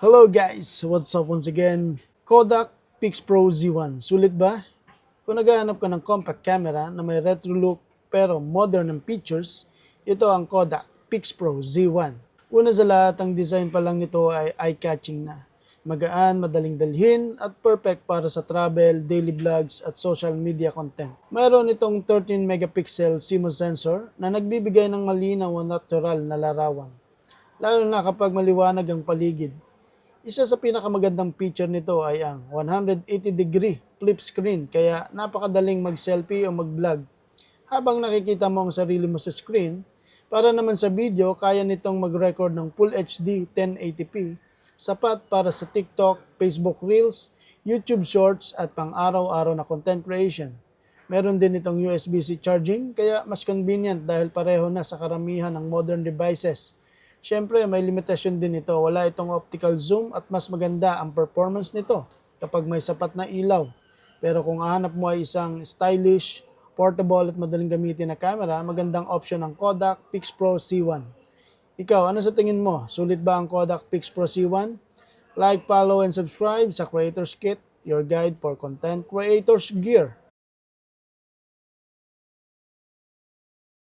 Hello guys! What's up once again? Kodak PixPro Z1. Sulit ba? Kung naghahanap ka ng compact camera na may retro look pero modern ng features, ito ang Kodak PixPro Z1. Una sa lahat, ang design pa lang nito ay eye-catching na. Magaan, madaling dalhin, at perfect para sa travel, daily vlogs, at social media content. Mayroon itong 13 megapixel CMOS sensor na nagbibigay ng malinaw at natural na larawan, lalo na kapag maliwanag ang paligid. Isa sa pinakamagandang feature nito ay ang 180-degree flip screen, kaya napakadaling mag-selfie o mag-vlog habang nakikita mo ang sarili mo sa screen. Para naman sa video, kaya nitong mag-record ng Full HD 1080p, sapat para sa TikTok, Facebook Reels, YouTube Shorts at pang-araw-araw na content creation. Meron din itong USB-C charging, kaya mas convenient dahil pareho na sa karamihan ng modern devices. Siyempre, may limitasyon din ito. Wala itong optical zoom at mas maganda ang performance nito kapag may sapat na ilaw. Pero kung hahanap mo ay isang stylish, portable at madaling gamitin na camera, magandang option ang Kodak PixPro C1. Ikaw, ano sa tingin mo? Sulit ba ang Kodak PixPro C1? Like, follow, and subscribe sa Creators Kit, your guide for content creators gear.